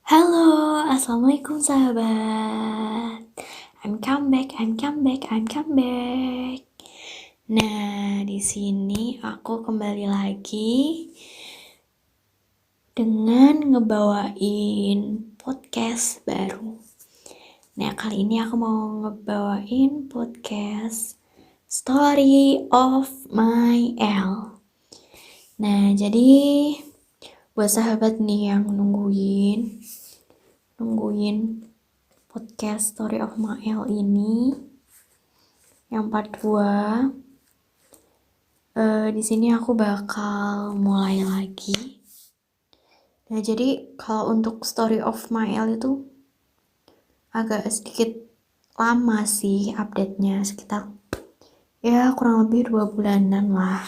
Halo, assalamualaikum sahabat. I'm come back. Nah, di sini aku kembali lagi dengan ngebawain podcast baru. Nah, kali ini aku mau ngebawain podcast Story of My L. Nah, jadi buat sahabat nih yang nungguin podcast Story of Mael ini yang part 2. Di sini aku bakal mulai lagi. Nah, jadi kalau untuk Story of Mael itu agak sedikit lama sih update-nya, sekitar ya kurang lebih 2 bulanan lah.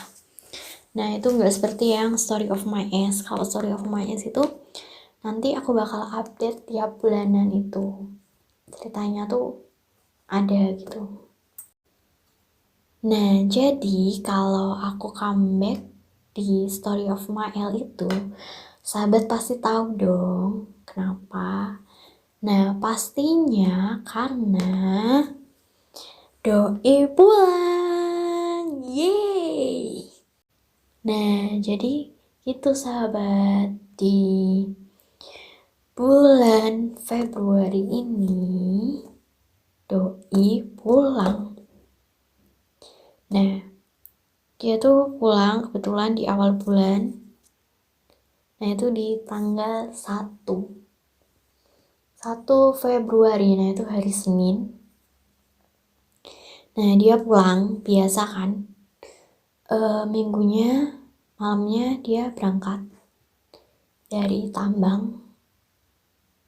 Nah, itu nggak seperti yang Story of My Ass. Kalau Story of My Ass itu nanti aku bakal update tiap bulanan itu. Ceritanya tuh ada gitu. Nah, jadi kalau aku comeback di Story of Mael itu, sahabat pasti tahu dong kenapa. Nah, pastinya karena doi pulang. Yeay! Nah, jadi itu sahabat, di bulan Februari ini doi pulang. Nah, dia tuh pulang kebetulan di awal bulan. Nah, itu di tanggal 1 Februari. Nah, itu hari Senin. Nah, dia pulang biasa kan. Minggunya malamnya dia berangkat dari Tambang.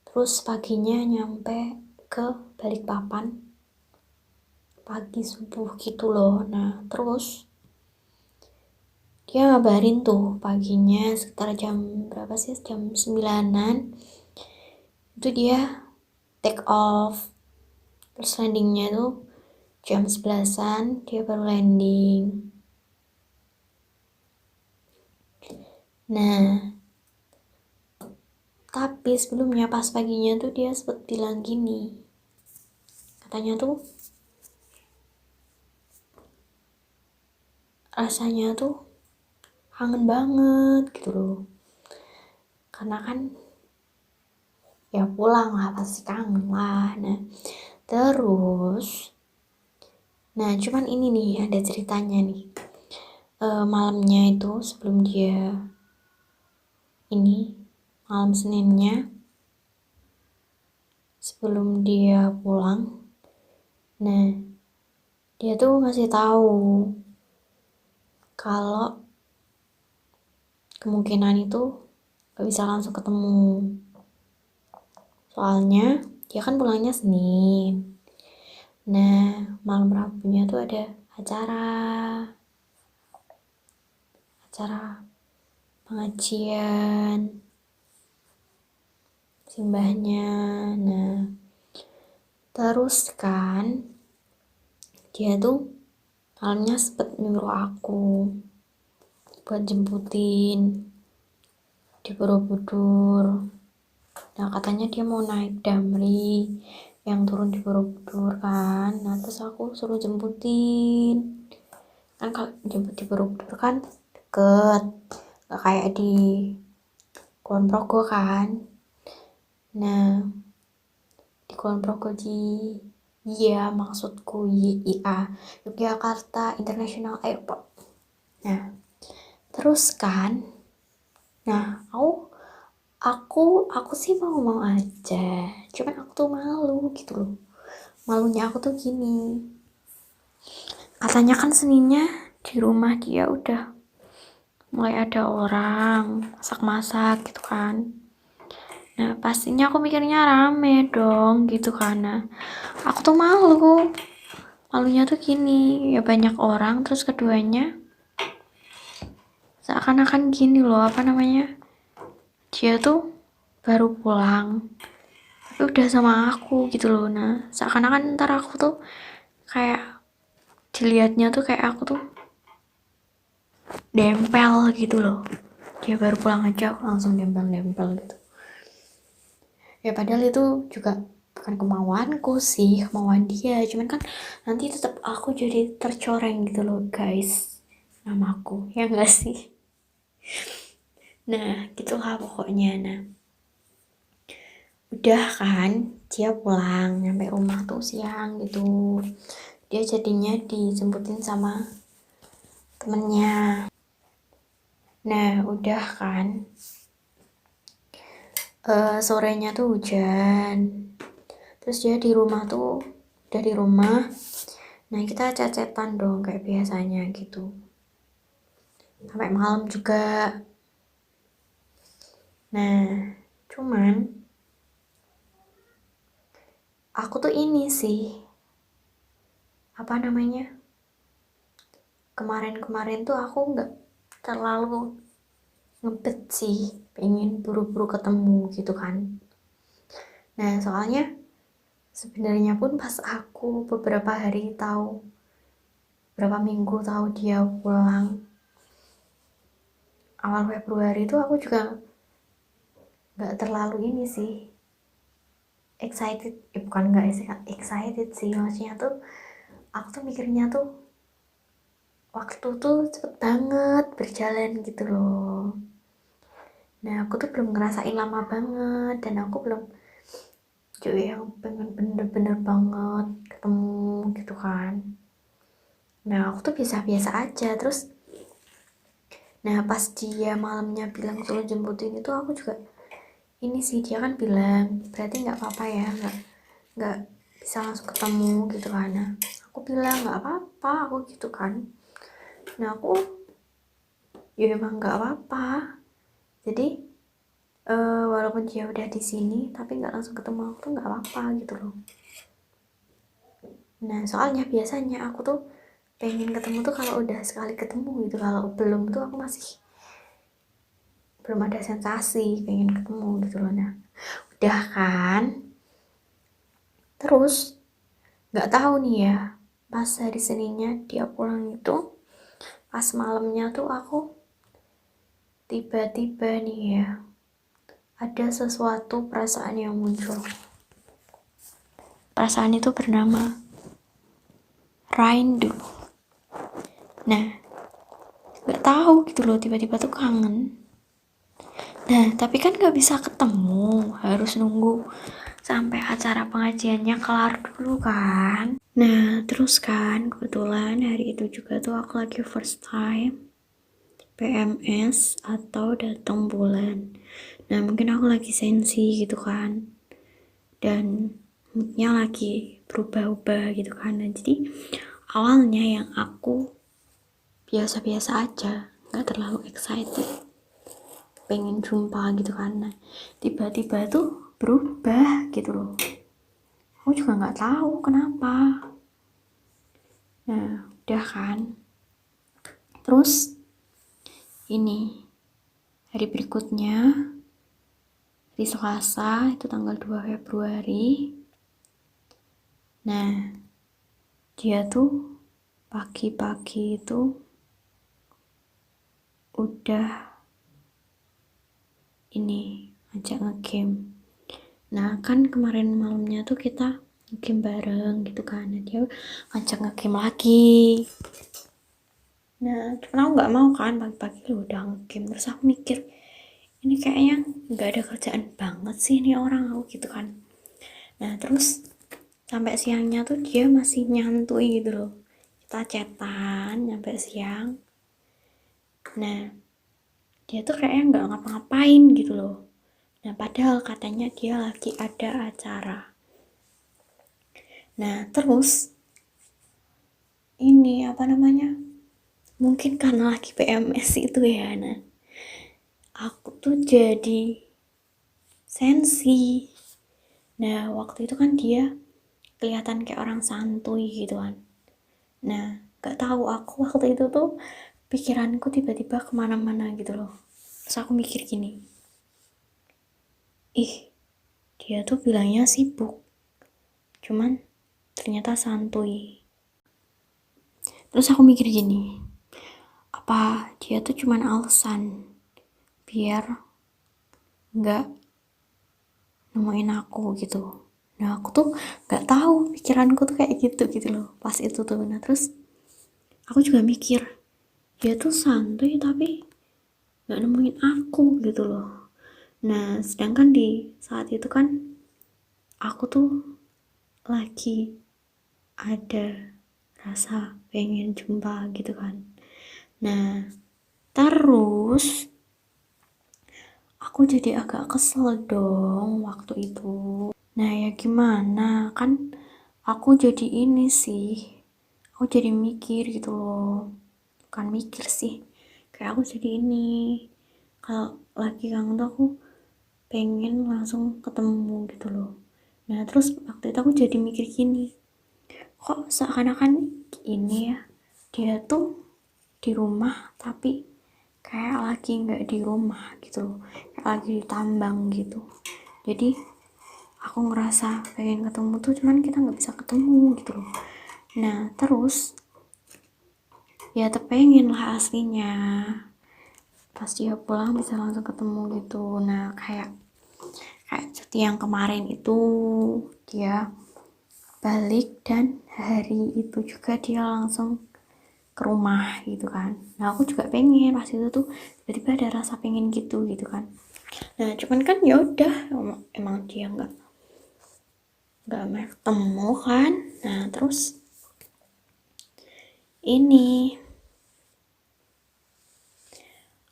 Terus paginya nyampe ke Balikpapan. Pagi subuh gitu loh. Nah, terus dia ngabarin tuh paginya sekitar jam berapa sih? Jam 9-an. Itu dia take off. Terus landingnya tuh jam 11-an dia baru landing. Nah, tapi sebelumnya pas paginya tuh dia sempet bilang gini. Katanya tuh rasanya tuh kangen banget gitu loh. Karena kan ya pulang lah, pasti kangen lah. Nah, terus cuman ini nih ada ceritanya nih. Malamnya itu sebelum dia malam Seninnya sebelum dia pulang, nah dia tuh ngasih tahu kalau kemungkinan itu gak bisa langsung ketemu. Soalnya dia kan pulangnya Senin. Nah, malam Rabunya tuh ada acara pengajian simbahnya. Nah, terus kan dia tuh malamnya sempet nyuruh aku buat jemputin di Borobudur. Nah, katanya dia mau naik Damri yang turun di Borobudur kan. Nah, terus aku suruh jemputin. Kan kalau jemput di Borobudur kan deket, gak kayak di Kulon Progo kan. Nah, di Kulon Progo maksudku YIA, Yogyakarta International Airport. Nah, terus kan, aku sih mau aja, cuman aku tuh malu gitu loh. Malunya aku tuh gini, katanya kan Seninnya di rumah dia udah mulai ada orang masak-masak gitu kan. Nah, pastinya aku mikirnya rame dong gitu kan. Nah, aku tuh malunya tuh gini, ya banyak orang, terus keduanya seakan-akan gini loh, dia tuh baru pulang tapi udah sama aku gitu loh. Nah, seakan-akan ntar aku tuh kayak dilihatnya tuh kayak aku tuh dempel gitu loh. Dia baru pulang aja aku langsung dempel gitu. Ya padahal itu juga bukan kemauanku sih, kemauan dia, cuman kan nanti tetap aku jadi tercoreng gitu loh guys, namaku, ya enggak sih? Nah gitulah pokoknya. Nah udah kan, dia pulang nyampe rumah tuh siang gitu, dia jadinya dijemputin sama temennya. Nah udah kan, sorenya tuh hujan, terus dia di rumah tuh, udah di rumah. Nah kita chat-chatan dong kayak biasanya gitu, sampai malam juga. Nah cuman aku tuh ini sih, apa namanya, kemarin-kemarin tuh aku nggak terlalu ngebet sih, pengen buru-buru ketemu gitu kan. Nah soalnya sebenarnya pun pas aku beberapa hari tahu, berapa minggu tahu dia pulang awal Februari itu, aku juga nggak terlalu ini sih excited, bukan nggak excited sih, maksudnya tuh aku tuh mikirnya tuh waktu tuh cepet banget berjalan gitu loh. Nah aku tuh belum ngerasain lama banget, dan aku belum cuy yang pengen bener-bener banget ketemu gitu kan. Nah aku tuh biasa-biasa aja. Terus nah pas dia malamnya bilang suruh jemputin itu, aku juga ini sih, dia kan bilang berarti nggak apa-apa ya, nggak bisa langsung ketemu gitu kan. Nah aku bilang nggak apa-apa aku gitu kan. Nah aku ya emang nggak apa-apa, jadi walaupun dia udah di sini tapi nggak langsung ketemu aku tuh nggak apa-apa gitu loh. Nah soalnya biasanya aku tuh pengen ketemu tuh kalau udah sekali ketemu gitu, kalau belum tuh aku masih belum ada sensasi pengen ketemu gitu loh. Nah udah kan, terus nggak tahu nih ya, pas hari Seninnya dia pulang itu, pas malamnya tuh aku tiba-tiba nih ya, ada sesuatu perasaan yang muncul. Perasaan itu bernama rindu. Nah nggak tahu gitu loh, tiba-tiba tuh kangen. Nah tapi kan nggak bisa ketemu, harus nunggu sampai acara pengajiannya kelar dulu kan. Nah terus kan kebetulan hari itu juga tuh aku lagi first time PMS atau datang bulan. Nah mungkin aku lagi sensi gitu kan, dan moodnya lagi berubah-ubah gitu kan. Nah jadi awalnya yang aku biasa-biasa aja, nggak terlalu excited pengen jumpa gitu kan. Nah tiba-tiba tuh berubah gitu loh, aku juga nggak tahu kenapa. Nah udah kan, terus ini hari berikutnya, hari Selasa itu tanggal 2 Februari. Nah dia tuh pagi-pagi itu udah ini ngajak ngegame. Nah kan kemarin malamnya tuh kita ngegame bareng gitu kan. Nah dia ngajak ngegame lagi. Nah cuman aku nggak mau kan, pagi-pagi lu udah ngegame. Terus aku mikir ini kayaknya nggak ada kerjaan banget sih nih orang, aku gitu kan. Nah terus sampai siangnya tuh dia masih nyantui gitu loh, kita chatan sampai siang. Nah dia tuh kayaknya nggak ngapa-ngapain gitu loh. Nah padahal katanya dia lagi ada acara. Nah terus ini apa namanya, mungkin karena lagi PMS itu ya, nah aku tuh jadi sensi. Nah waktu itu kan dia kelihatan kayak orang santuy gitu kan. Nah gak tahu aku waktu itu tuh pikiranku tiba-tiba kemana-mana gitu loh. Terus aku mikir gini, ih dia tuh bilangnya sibuk, cuman ternyata santuy. Terus aku mikir gini, apa dia tuh cuman alasan biar nggak nemuin aku gitu. Nah aku tuh nggak tahu, pikiranku tuh kayak gitu loh pas itu tuh. Nah terus aku juga mikir, dia tuh santuy tapi nggak nemuin aku gitu loh. Nah sedangkan di saat itu kan aku tuh lagi ada rasa pengen jumpa gitu kan. Nah terus aku jadi agak kesel dong waktu itu. Nah ya gimana, kan aku jadi ini sih, aku jadi mikir gitu loh. Bukan mikir sih, kayak aku jadi ini, kalau lagi kangen tuh aku pengen langsung ketemu gitu loh. Nah terus waktu itu aku jadi mikir gini, kok seakan-akan ini ya, dia tuh di rumah tapi kayak lagi nggak di rumah gitu loh, kayak lagi di tambang gitu. Jadi aku ngerasa pengen ketemu tuh, cuman kita nggak bisa ketemu gitu loh. Nah terus ya terpengen lah aslinya pas dia pulang bisa langsung ketemu gitu. Nah kayak cuti yang kemarin itu dia balik dan hari itu juga dia langsung ke rumah gitu kan. Nah aku juga pengen pas itu tuh, tiba-tiba ada rasa pengen gitu kan. Nah cuman kan ya udah, emang dia nggak mau ketemu kan. Nah terus ini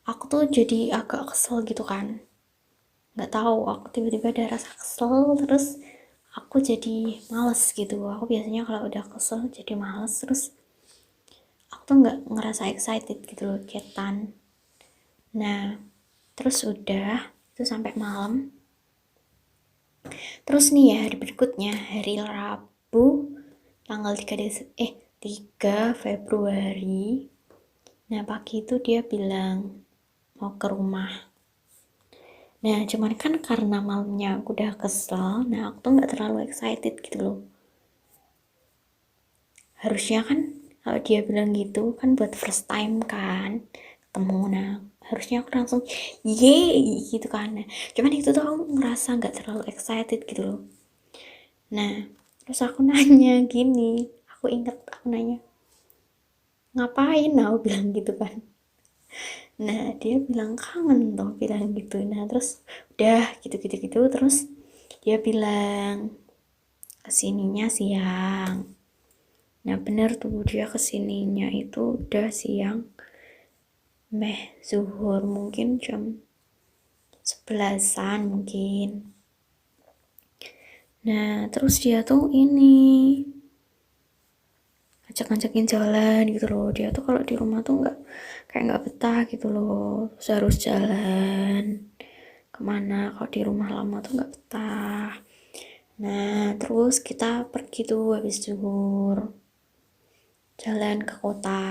aku tuh jadi agak kesel gitu kan, nggak tahu, aku tiba-tiba ada rasa kesel. Terus aku jadi males gitu. Aku biasanya kalau udah kesel jadi males. Terus aku tuh nggak ngerasa excited gitu loh chatan. Nah terus udah itu sampai malam. Terus nih ya, hari berikutnya, hari Rabu tanggal 3 Februari. Nah pagi itu dia bilang mau ke rumah. Nah cuman kan karena malamnya aku udah kesel, nah aku tuh nggak terlalu excited gitu loh. Harusnya kan kalau dia bilang gitu kan buat first time kan ketemu, nah harusnya aku langsung yeay gitu kan. Nah, cuman itu tuh aku ngerasa nggak terlalu excited gitu loh. Nah terus aku nanya gini, aku inget aku nanya, ngapain, aku bilang gitu kan. Nah dia bilang kangen toh, bilang gitu. Nah terus udah gitu terus dia bilang kesininya siang. Nah bener tuh, dia kesininya itu udah siang, meh zuhur, mungkin jam 11-an mungkin. Nah terus dia tuh ini ngajak-ngajakin jalan gitu loh. Dia tuh kalau di rumah tuh kayak nggak betah gitu loh, terus harus jalan kemana, kalau di rumah lama tuh nggak betah. Nah terus kita pergi tuh habis zuhur jalan ke kota.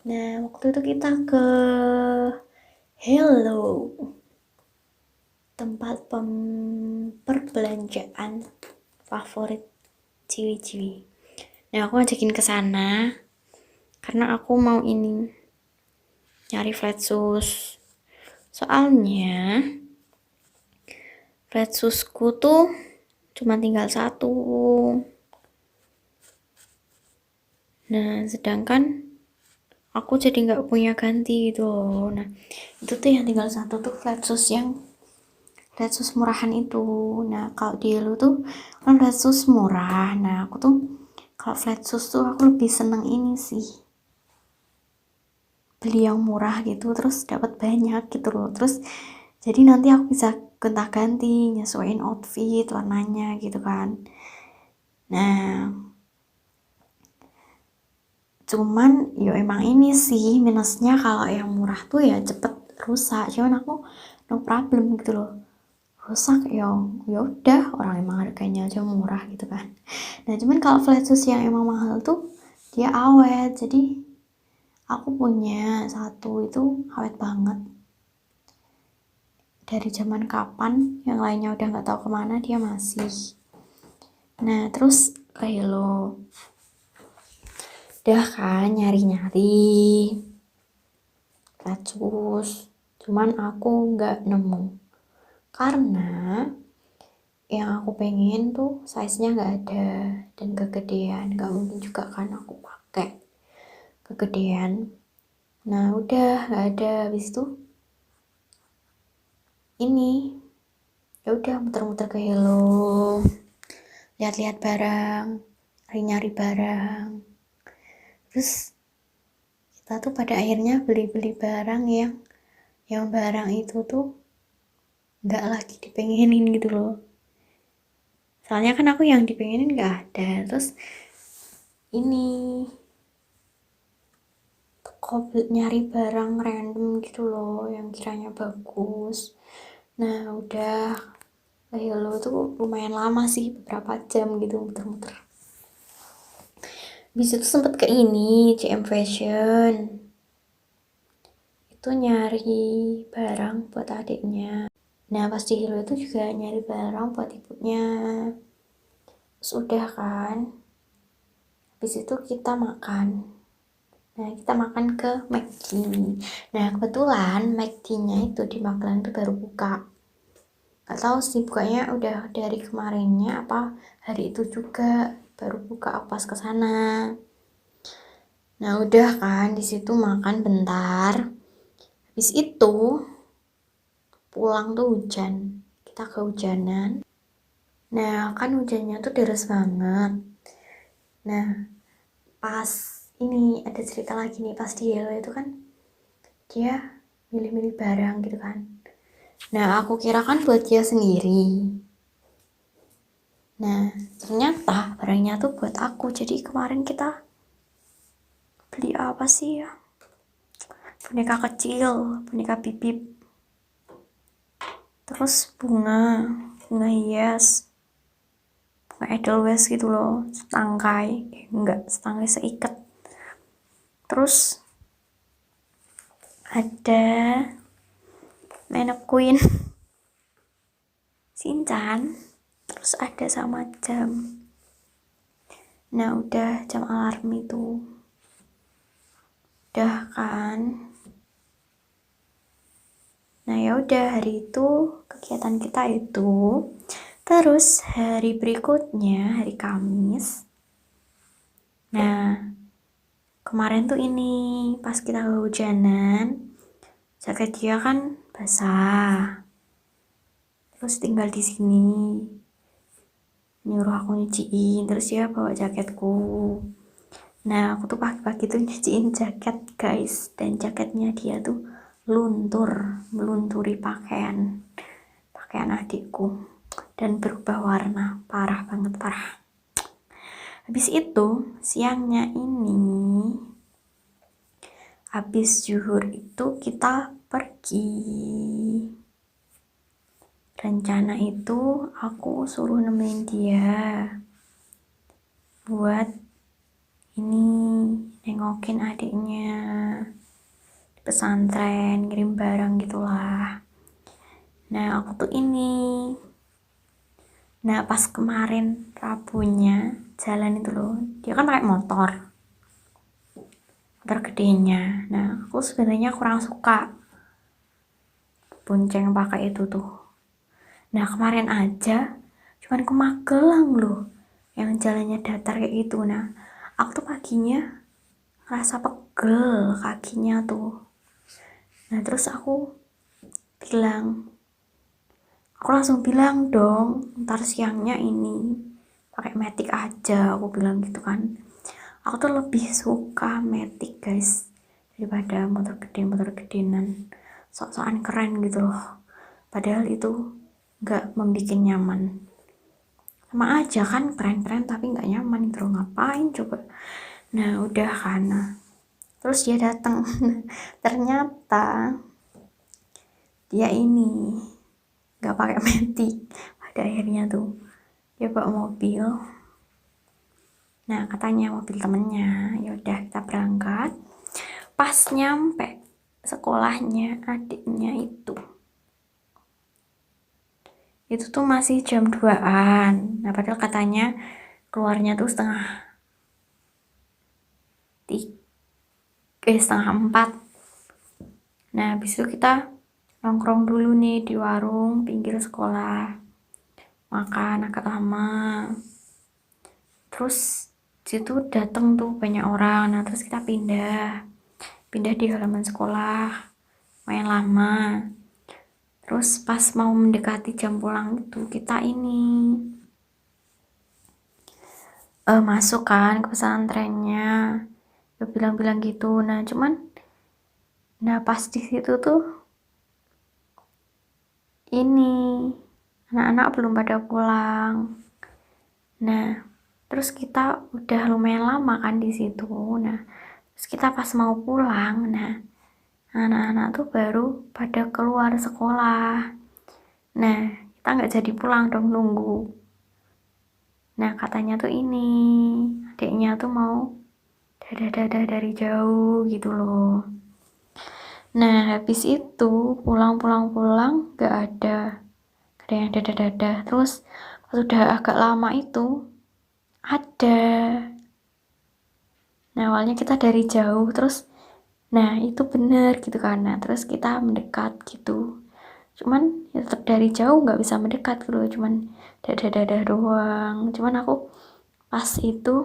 Nah waktu itu kita ke Hello, tempat perbelanjaan favorit ciwi-ciwi. Nah aku ngajakin ke sana karena aku mau ini, nyari flat shoes. Soalnya flat shoesku tuh cuma tinggal satu. Nah sedangkan aku jadi nggak punya ganti gitu loh. Nah itu tuh yang tinggal satu tuh flat shoes murahan itu. Nah kalau di lu tuh kan flat shoes murah. Nah aku tuh kalau flat shoes tuh aku lebih seneng ini sih, beli yang murah gitu terus dapat banyak gitu loh. Terus jadi nanti aku bisa gonta-ganti nyesuaiin outfit warnanya gitu kan. Nah cuman ya emang ini sih minusnya, kalau yang murah tuh ya cepet rusak. Cuman aku no problem gitu loh, rusak ya udah, orang emang harganya aja murah gitu kan. Nah cuman kalau flat shoes yang emang mahal tuh dia awet. Jadi aku punya satu itu awet banget, dari zaman kapan, yang lainnya udah nggak tahu kemana, dia masih. Nah terus kayak lo udah kan nyari-nyari flat shoes, cuman aku nggak nemu. karena yang aku pengen tuh size-nya nggak ada dan kegedean, nggak mungkin juga kan aku pakai kegedean. Nah udah nggak ada, habis itu ini ya udah muter-muter ke Hello, lihat-lihat barang, nyari barang, terus kita tuh pada akhirnya beli-beli barang yang barang itu tuh nggak lagi dipengenin gitu loh. Soalnya kan aku yang dipengenin nggak ada, terus ini toko nyari barang random gitu loh yang kiranya bagus. Nah udah Hello tuh lumayan lama sih, beberapa jam gitu muter-muter. Bisa tuh sempet ke ini CM Fashion, itu nyari barang buat adiknya. Nah pas di Hello itu juga nyari barang buat ibunya. Terus udah kan, habis itu kita makan. Nah kita makan ke McD. Nah kebetulan McD-nya itu di Magelang itu baru buka. Gak tahu sih bukanya udah dari kemarinnya apa hari itu juga baru buka pas ke sana. Nah udah kan di situ makan bentar. Habis itu pulang tuh hujan. Kita kehujanan. Nah kan hujannya tuh deras banget. Nah pas ini ada cerita lagi nih, pas di Hello itu kan dia milih-milih barang gitu kan. Nah aku kira kan buat dia sendiri. Nah ternyata barangnya tuh buat aku. Jadi kemarin kita beli apa sih ya, boneka kecil, boneka bibip, terus bunga hias, bunga edelweiss gitu loh, setangkai, enggak setangkai, seikat. Terus ada mannequin Shinchan, terus ada sama jam. Nah udah jam alarm itu udah kan. Nah ya udah hari itu kegiatan kita itu. Terus hari berikutnya hari Kamis. Nah kemarin tuh ini pas kita kehujanan, jaket dia kan basah. Terus tinggal di sini nyuruh aku nyuciin, terus dia bawa jaketku. Nah aku tuh pagi-pagi tuh nyuciin jaket guys, dan jaketnya dia tuh melunturi pakaian adikku dan berubah warna, parah banget, parah. Habis itu siangnya ini, habis zuhur itu kita pergi. Rencana itu aku suruh nemenin dia buat ini nengokin adiknya di pesantren, ngirim barang gitulah. Nah aku tuh ini, nah pas kemarin Rabunya jalan itu loh, dia kan pakai motor gedenya. Nah aku sebenarnya kurang suka bonceng pakai itu tuh. Nah kemarin aja cuman ke Magelang loh yang jalannya datar kayak gitu. Nah aku tuh paginya ngerasa pegel kakinya tuh. Nah terus aku langsung bilang dong, ntar siangnya ini pakai Matic aja, aku bilang gitu kan. Aku tuh lebih suka Matic guys daripada motor gedenan, sok-sokan keren gitu loh, padahal itu nggak membuat nyaman. Sama aja kan, keren-keren tapi nggak nyaman gitu loh, ngapain coba. Nah udah kan, terus dia datang. Ternyata dia ini nggak pakai Matic pada akhirnya tuh, dia bawa mobil. Nah katanya mobil temennya. Ya udah kita berangkat. Pas nyampe sekolahnya adiknya itu tuh masih jam 2-an. Nah padahal katanya keluarnya tuh setengah 4. Nah habis itu kita nongkrong dulu nih di warung pinggir sekolah, makan agak lama. Terus situ datang tuh banyak orang, nah terus kita pindah di halaman sekolah, main lama. Terus pas mau mendekati jam pulang itu kita ini masuk kan ke pesantrennya, dia bilang-bilang gitu. Nah pas di situ tuh ini anak-anak belum pada pulang. Nah terus kita udah lumayan lama kan di situ. Nah terus kita pas mau pulang, nah anak-anak tuh baru pada keluar sekolah. Nah kita nggak jadi pulang dong, nunggu. Nah katanya tuh ini adiknya tuh mau dadah-dadah dari jauh gitu loh. Nah habis itu pulang gak ada yang dadah-dadah. Terus pas udah agak lama itu ada. Nah awalnya kita dari jauh, terus nah itu bener gitu kan. Nah terus kita mendekat gitu, cuman ya tetap dari jauh nggak bisa mendekat gitu loh, cuman dadah-dadah doang. Cuman aku pas itu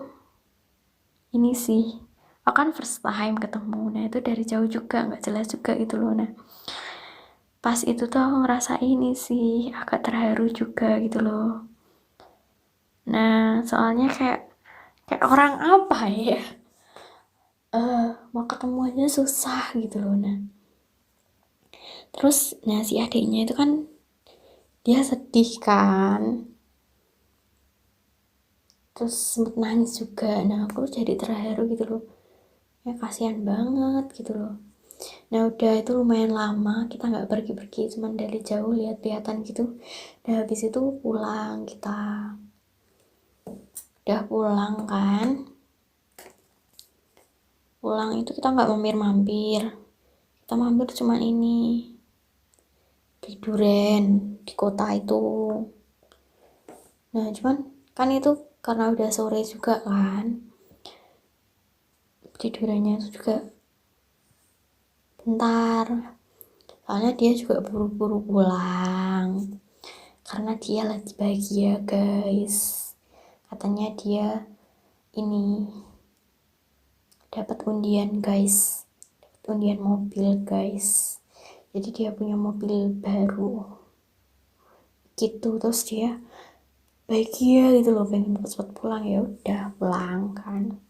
ini sih, aku kan first time ketemu, nah itu dari jauh juga nggak jelas juga gitu loh. Nah pas itu tuh aku ngerasa ini sih agak terharu juga gitu loh. Nah soalnya kayak kayak orang apa ya, mau ketemu aja susah gitu loh. Nah terus nah si adiknya itu kan dia sedih kan, terus sempet nangis juga. Nah aku jadi terharu gitu loh, ya kasihan banget gitu loh. Nah udah itu lumayan lama kita nggak pergi-pergi, cuman dari jauh lihat-lihatan gitu. Nah habis itu pulang, kita udah pulang kan, pulang itu kita nggak mampir-mampir, kita mampir cuman ini di Duren, di kota itu. Nah cuman kan itu karena udah sore juga kan, di Durennya itu juga bentar, soalnya dia juga buru-buru pulang karena dia lagi bahagia guys. Katanya dia ini dapat undian guys, dapat undian mobil guys, jadi dia punya mobil baru gitu. Terus dia bahagia gitu loh, pengen cepet pulang. Ya udah pulang kan.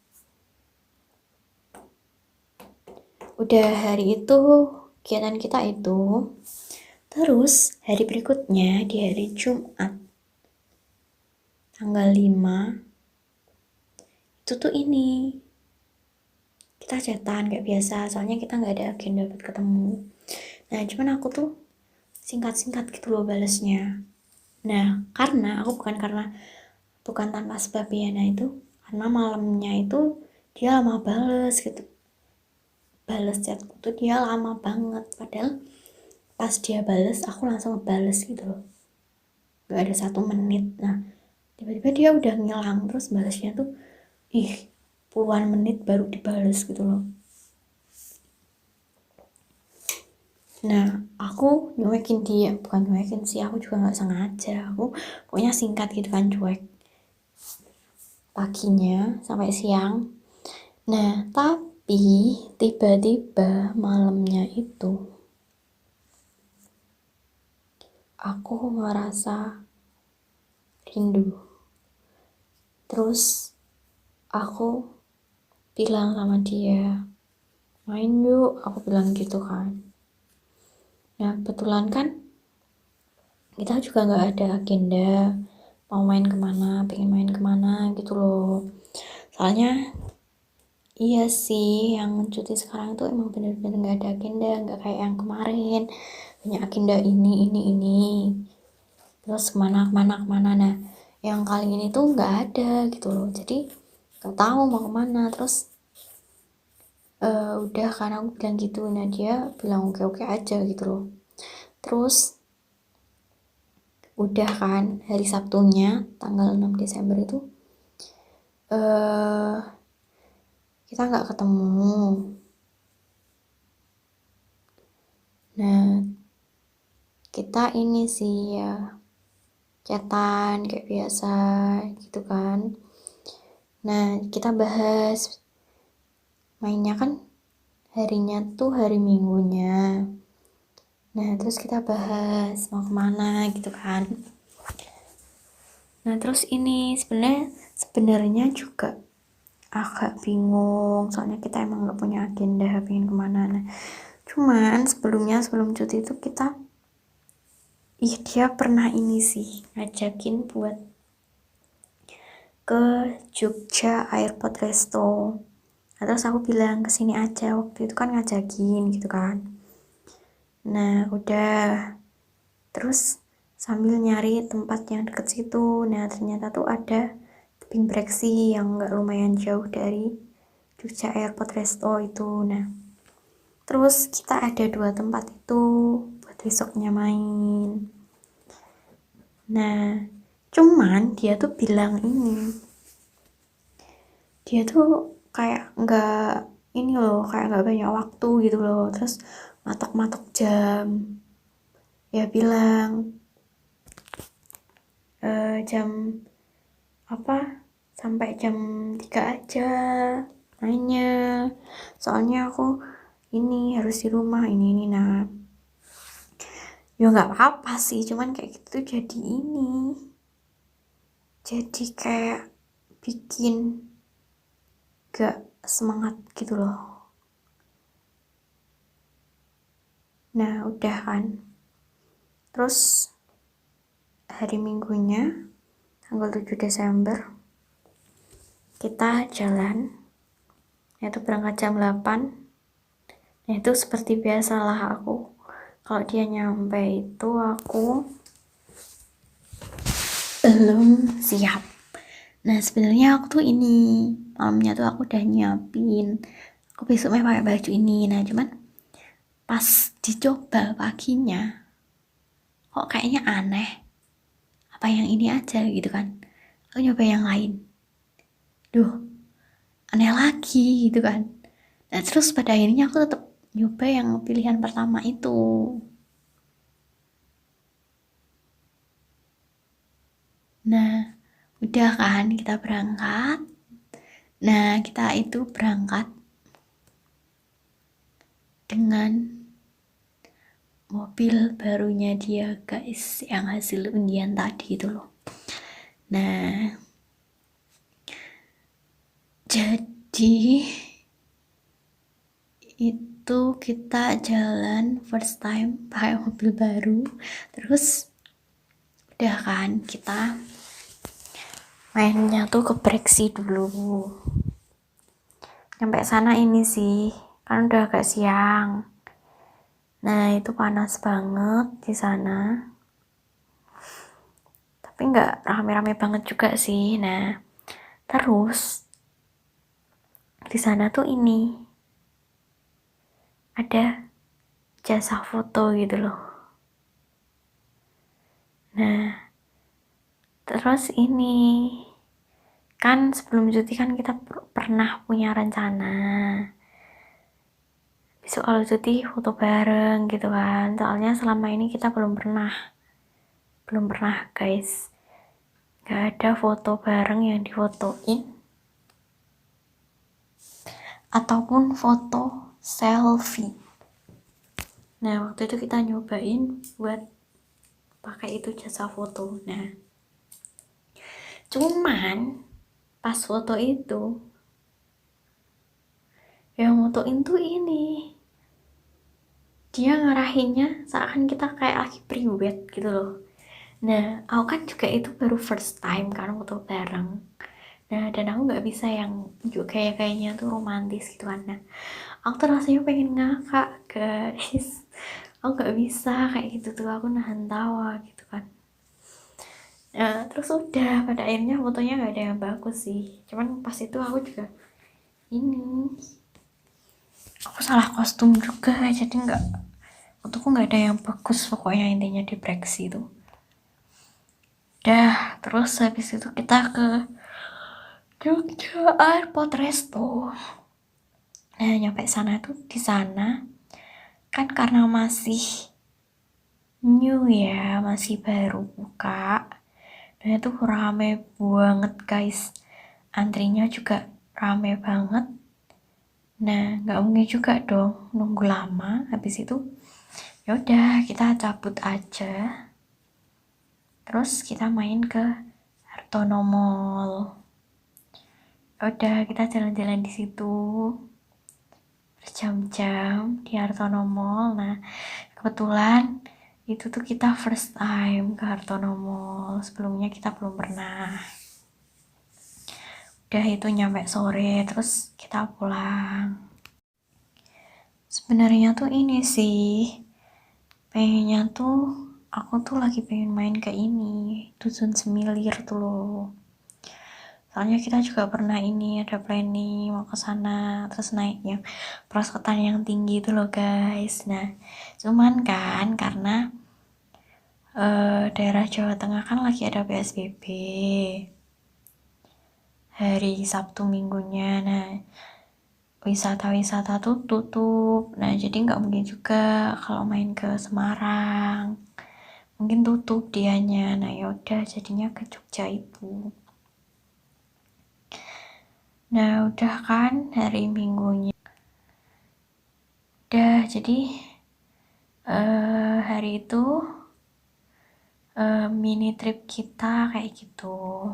Udah hari itu kegiatan kita itu. Terus hari berikutnya di hari Jumat tanggal 5 itu tuh ini kita chatan kayak biasa, soalnya kita nggak ada agenda buat ketemu. Nah cuman aku tuh singkat-singkat gitu loh balesnya. Nah aku bukan tanpa sebab ya. Nah itu karena malamnya itu dia lama bales gitu, bales chatku tuh dia lama banget, padahal pas dia bales aku langsung ngebales gitu loh, gak ada 1 menit. Nah tiba-tiba dia udah ngilang, terus balasnya tuh puluhan menit baru dibales gitu loh. Nah aku nyuekin dia, bukan nyuekin sih, aku juga nggak sengaja, aku pokoknya singkat gitu kan, cuek paginya sampai siang. Nah tapi tiba-tiba malamnya itu aku ngerasa rindu. Terus aku bilang sama dia, main yuk, aku bilang gitu kan. Nah kebetulan kan kita juga nggak ada agenda mau main kemana, pengen main kemana gitu loh. Soalnya iya sih, yang cuti sekarang tuh emang bener-bener nggak ada agenda, nggak kayak yang kemarin punya agenda ini, terus kemana. Nah yang kali ini tuh nggak ada gitu loh, jadi nggak tahu mau kemana. Terus udah kan aku bilang gitu, nah dia bilang oke aja gitu loh. Terus udah kan hari Sabtunya tanggal 6 Desember itu kita nggak ketemu. Nah kita ini sih ya chatan kayak biasa gitu kan. Nah kita bahas mainnya kan harinya tuh hari Minggunya. Nah terus kita bahas mau kemana gitu kan. Nah terus ini sebenarnya juga agak bingung soalnya kita emang nggak punya agenda pengen kemana. Nah cuman sebelum cuti itu dia pernah ini sih ngajakin buat ke Jogja Airport Resto. Nah, terus aku bilang kesini aja, waktu itu kan ngajakin gitu kan. Nah udah, terus sambil nyari tempat yang deket situ. Nah ternyata tuh ada tebing breksi yang nggak lumayan jauh dari Jogja Airport Resto itu. Nah terus kita ada 2 tempat itu buat besoknya main. Nah cuman dia tuh bilang dia tuh kayak nggak banyak waktu gitu loh, terus matok jam. Ya bilang jam apa sampai jam 3 aja mainnya, soalnya aku ini harus di rumah ini. Nah ya nggak apa-apa sih, cuman kayak gitu jadi kayak bikin gak semangat gitu loh. Nah udah kan, terus hari Minggunya tanggal 7 Desember kita jalan, yaitu berangkat jam 8. Nah itu seperti biasalah aku kalau dia nyampe itu aku belum siap. Nah sebenarnya aku tuh ini malamnya tuh aku udah nyiapin aku besoknya pakai baju ini. Nah cuman pas dicoba paginya kok kayaknya aneh, apa yang ini aja gitu kan. Aku nyoba yang lain, duh aneh lagi gitu kan. Nah terus pada akhirnya aku tetap nyoba yang pilihan pertama itu. Nah udah kan kita berangkat. Nah kita itu berangkat dengan mobil barunya dia guys, yang hasil undian tadi itu loh. Nah jadi itu kita jalan first time pakai mobil baru. Terus udah kan kita mainnya tuh ke breksi dulu. Sampai sana ini sih kan udah agak siang. Nah itu panas banget di sana, tapi nggak rame-rame banget juga sih. Nah terus di sana tuh ini ada jasa foto gitu loh. Nah terus ini kan sebelum cuti kan kita pernah punya rencana besok kalau cuti foto bareng gitu kan, soalnya selama ini kita belum pernah guys, gak ada foto bareng yang difotoin ataupun foto selfie. Nah waktu itu kita nyobain buat pakai itu jasa foto. Nah cuman pas foto itu yang fotoin tuh ini dia ngarahinnya seakan kita kayak lagi priwet gitu loh. Nah aku kan juga itu baru first time kan foto bareng. Nah dan aku nggak bisa yang juga kayaknya tuh romantis gitu kan. Nah aku tuh rasanya pengen ngakak guys, aku nggak bisa kayak gitu tuh, aku nahan tawa gitu kan. Nah terus udah pada akhirnya fotonya nggak ada yang bagus sih, cuman pas itu aku juga ini aku salah kostum juga, jadi fotoku nggak ada yang bagus pokoknya intinya di breksi itu. Dah terus habis itu kita ke Jogja Airport Resto. Nah nyampe sana tuh di sana kan karena masih new ya, masih baru buka. Dan itu rame banget guys. Antrinya juga rame banget. Nah, nggak mungkin juga dong nunggu lama. Habis itu, yaudah kita cabut aja. Terus kita main ke Hartono Mall. Udah kita jalan-jalan di situ berjam-jam di Hartono Mall. Nah, kebetulan itu tuh kita first time ke Hartono Mall. Sebelumnya kita belum pernah. Udah itu nyampe sore, terus kita pulang. Sebenarnya tuh ini sih, pengennya tuh aku tuh lagi pengen main ke ini, Dusun Semilir tuh loh. Soalnya kita juga pernah ini ada planning mau ke sana, terus naik yang perosotan yang tinggi itu loh guys. Nah, cuman kan karena daerah Jawa Tengah kan lagi ada PSBB hari Sabtu minggunya. Nah, wisata-wisata tuh tutup. Nah, jadi nggak mungkin juga kalau main ke Semarang. Mungkin tutup dianya. Nah, ya udah jadinya ke Jogja itu. Nah, udah kan hari Minggunya. Udah, jadi hari itu mini trip kita kayak gitu.